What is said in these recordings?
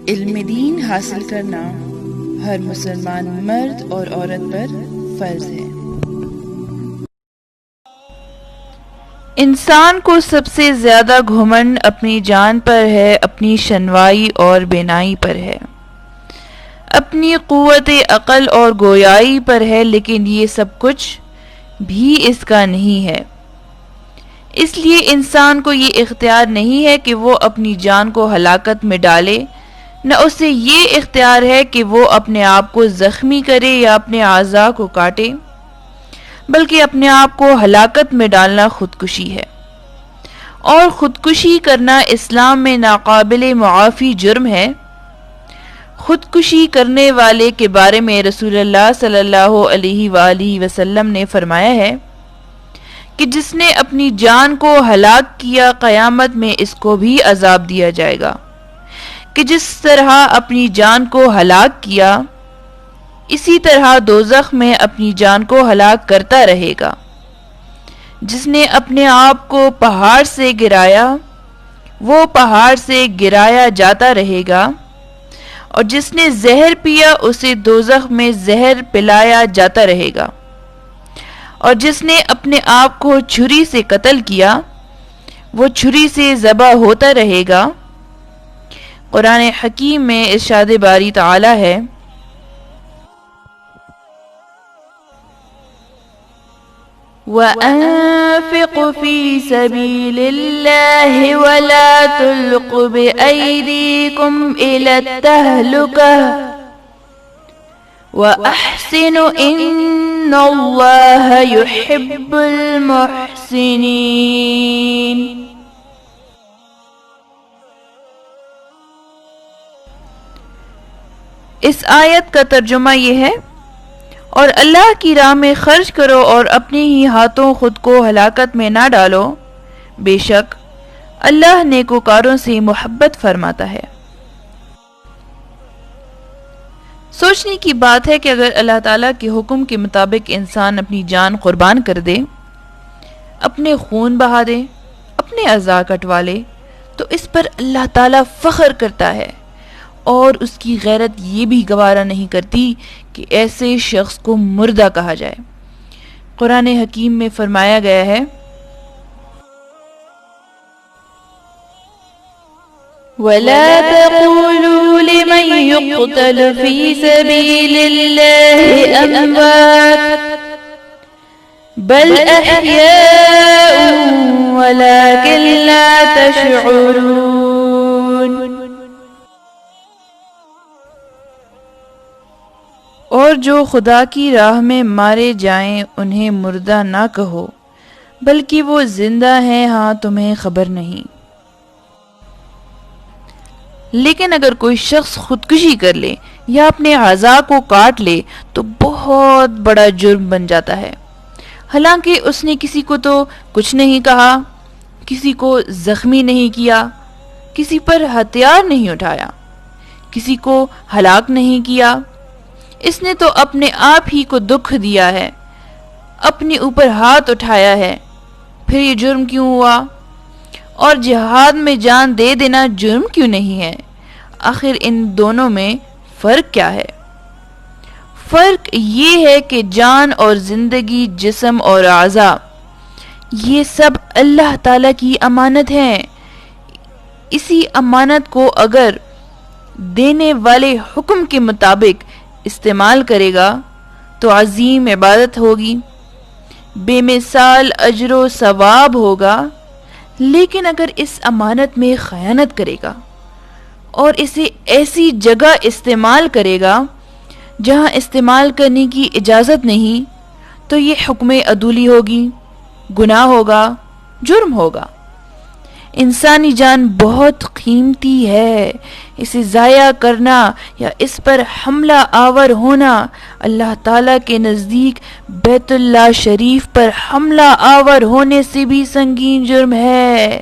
علم دین حاصل کرنا ہر مسلمان مرد اور عورت پر فرض ہے۔ انسان کو سب سے زیادہ گھمنڈ اپنی جان پر ہے، اپنی شنوائی اور بینائی پر ہے، اپنی قوت عقل اور گویائی پر ہے، لیکن یہ سب کچھ بھی اس کا نہیں ہے۔ اس لیے انسان کو یہ اختیار نہیں ہے کہ وہ اپنی جان کو ہلاکت میں ڈالے، نہ اسے یہ اختیار ہے کہ وہ اپنے آپ کو زخمی کرے یا اپنے اعضاء کو کاٹے، بلکہ اپنے آپ کو ہلاکت میں ڈالنا خودکشی ہے، اور خودکشی کرنا اسلام میں ناقابل معافی جرم ہے۔ خودکشی کرنے والے کے بارے میں رسول اللہ صلی اللہ علیہ وآلہ وسلم نے فرمایا ہے کہ جس نے اپنی جان کو ہلاک کیا قیامت میں اس کو بھی عذاب دیا جائے گا، کہ جس طرح اپنی جان کو ہلاک کیا اسی طرح دوزخ میں اپنی جان کو ہلاک کرتا رہے گا۔ جس نے اپنے آپ کو پہاڑ سے گرایا وہ پہاڑ سے گرایا جاتا رہے گا، اور جس نے زہر پیا اسے دوزخ میں زہر پلایا جاتا رہے گا، اور جس نے اپنے آپ کو چھری سے قتل کیا وہ چھری سے ذبح ہوتا رہے گا۔ قرآن حکیم میں ارشاد باری تعالی ہے، وَأَنفِقْ فِي سَبِيلِ اللَّهِ وَلَا تُلْقُ بِأَيْدِيكُمْ إِلَى التَّهْلُكَةِ وَأَحْسِنُوا إِنَّ اللَّهَ يُحِبُّ الْمُحْسِنِينَ۔ اس آیت کا ترجمہ یہ ہے، اور اللہ کی راہ میں خرچ کرو اور اپنے ہی ہاتھوں خود کو ہلاکت میں نہ ڈالو، بے شک اللہ نیکوکاروں سے محبت فرماتا ہے۔ سوچنے کی بات ہے کہ اگر اللہ تعالیٰ کے حکم کے مطابق انسان اپنی جان قربان کر دے، اپنے خون بہا دے، اپنے اعضاء کٹوا لے، تو اس پر اللہ تعالیٰ فخر کرتا ہے، اور اس کی غیرت یہ بھی گوارا نہیں کرتی کہ ایسے شخص کو مردہ کہا جائے۔ قرآن حکیم میں فرمایا گیا ہے، وَلَا تَقُولُوا لِمَن يُقْتَلُ فِي سَبِيلِ اللَّهِ أَمْوَاتٌ بَلْ أَحْيَاءٌ وَلَكِن لَّا تَشْعُرُونَ۔ اور جو خدا کی راہ میں مارے جائیں انہیں مردہ نہ کہو، بلکہ وہ زندہ ہیں، ہاں تمہیں خبر نہیں۔ لیکن اگر کوئی شخص خودکشی کر لے یا اپنے اعضاء کو کاٹ لے تو بہت بڑا جرم بن جاتا ہے، حالانکہ اس نے کسی کو تو کچھ نہیں کہا، کسی کو زخمی نہیں کیا، کسی پر ہتھیار نہیں اٹھایا، کسی کو ہلاک نہیں کیا، اس نے تو اپنے آپ ہی کو دکھ دیا ہے، اپنے اوپر ہاتھ اٹھایا ہے، پھر یہ جرم کیوں ہوا؟ اور جہاد میں جان دے دینا جرم کیوں نہیں ہے؟ آخر ان دونوں میں فرق کیا ہے؟ فرق یہ ہے کہ جان اور زندگی، جسم اور اعضاء، یہ سب اللہ تعالیٰ کی امانت ہیں۔ اسی امانت کو اگر دینے والے حکم کے مطابق استعمال کرے گا تو عظیم عبادت ہوگی، بے مثال اجر و ثواب ہوگا، لیکن اگر اس امانت میں خیانت کرے گا اور اسے ایسی جگہ استعمال کرے گا جہاں استعمال کرنے کی اجازت نہیں تو یہ حکم عدولی ہوگی، گناہ ہوگا، جرم ہوگا۔ انسانی جان بہت قیمتی ہے، اسے ضائع کرنا یا اس پر حملہ آور ہونا اللہ تعالیٰ کے نزدیک بیت اللہ شریف پر حملہ آور ہونے سے بھی سنگین جرم ہے۔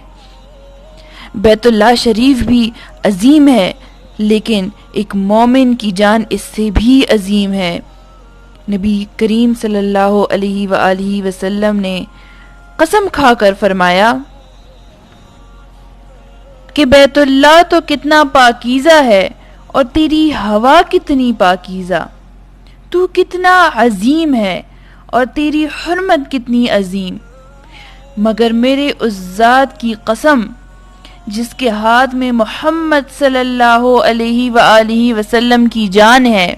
بیت اللہ شریف بھی عظیم ہے، لیکن ایک مومن کی جان اس سے بھی عظیم ہے۔ نبی کریم صلی اللہ علیہ وآلہ وسلم نے قسم کھا کر فرمایا کہ بیت اللہ تو کتنا پاکیزہ ہے، اور تیری ہوا کتنی پاکیزہ، تو کتنا عظیم ہے اور تیری حرمت کتنی عظیم، مگر میرے اس ذات کی قسم جس کے ہاتھ میں محمد صلی اللہ علیہ وآلہ وسلم کی جان ہے،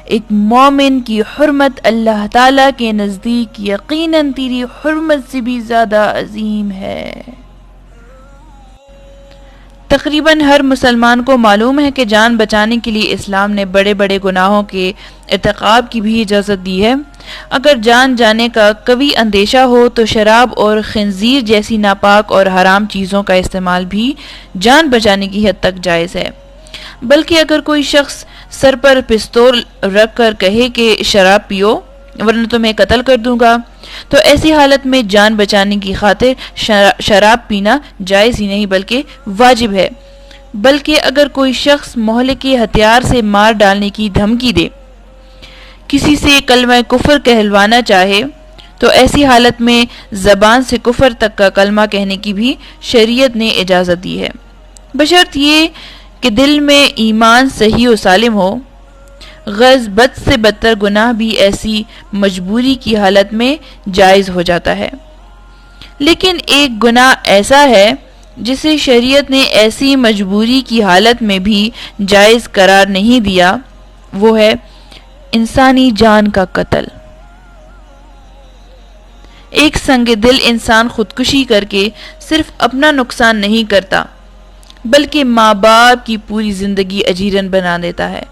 ایک مومن کی حرمت اللہ تعالیٰ کے نزدیک یقیناً تیری حرمت سے بھی زیادہ عظیم ہے۔ تقریباً ہر مسلمان کو معلوم ہے کہ جان بچانے کے لیے اسلام نے بڑے بڑے گناہوں کے ارتکاب کی بھی اجازت دی ہے۔ اگر جان جانے کا قوی اندیشہ ہو تو شراب اور خنزیر جیسی ناپاک اور حرام چیزوں کا استعمال بھی جان بچانے کی حد تک جائز ہے، بلکہ اگر کوئی شخص سر پر پستول رکھ کر کہے کہ شراب پیو ورنہ تمہیں قتل کر دوں گا، تو ایسی حالت میں جان بچانے کی خاطر شراب پینا جائز ہی نہیں بلکہ واجب ہے۔ بلکہ اگر کوئی شخص مہلک ہتھیار سے مار ڈالنے کی دھمکی دے، کسی سے کلمہ کفر کہلوانا چاہے، تو ایسی حالت میں زبان سے کفر تک کا کلمہ کہنے کی بھی شریعت نے اجازت دی ہے، بشرط یہ کہ دل میں ایمان صحیح و سالم ہو۔ غرض بد سے بدتر گناہ بھی ایسی مجبوری کی حالت میں جائز ہو جاتا ہے، لیکن ایک گناہ ایسا ہے جسے شریعت نے ایسی مجبوری کی حالت میں بھی جائز قرار نہیں دیا، وہ ہے انسانی جان کا قتل۔ ایک سنگ دل انسان خودکشی کر کے صرف اپنا نقصان نہیں کرتا بلکہ ماں باپ کی پوری زندگی اجیرن بنا دیتا ہے،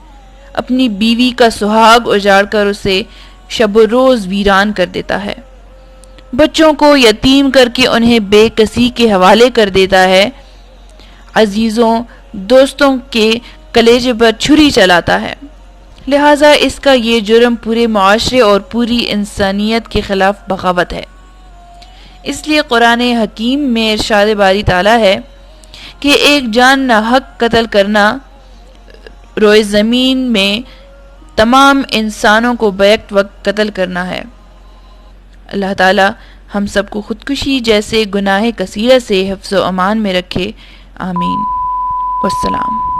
اپنی بیوی کا سہاگ اجاڑ کر اسے شب و روز ویران کر دیتا ہے، بچوں کو یتیم کر کے انہیں بے کسی کے حوالے کر دیتا ہے، عزیزوں دوستوں کے کلیجے پر چھری چلاتا ہے۔ لہٰذا اس کا یہ جرم پورے معاشرے اور پوری انسانیت کے خلاف بغاوت ہے۔ اس لیے قرآن حکیم میں ارشاد باری تعالیٰ ہے کہ ایک جان ناحق قتل کرنا روئے زمین میں تمام انسانوں کو بیک وقت قتل کرنا ہے۔ اللہ تعالیٰ ہم سب کو خودکشی جیسے گناہ کثیرہ سے حفظ و امان میں رکھے، آمین۔ والسلام۔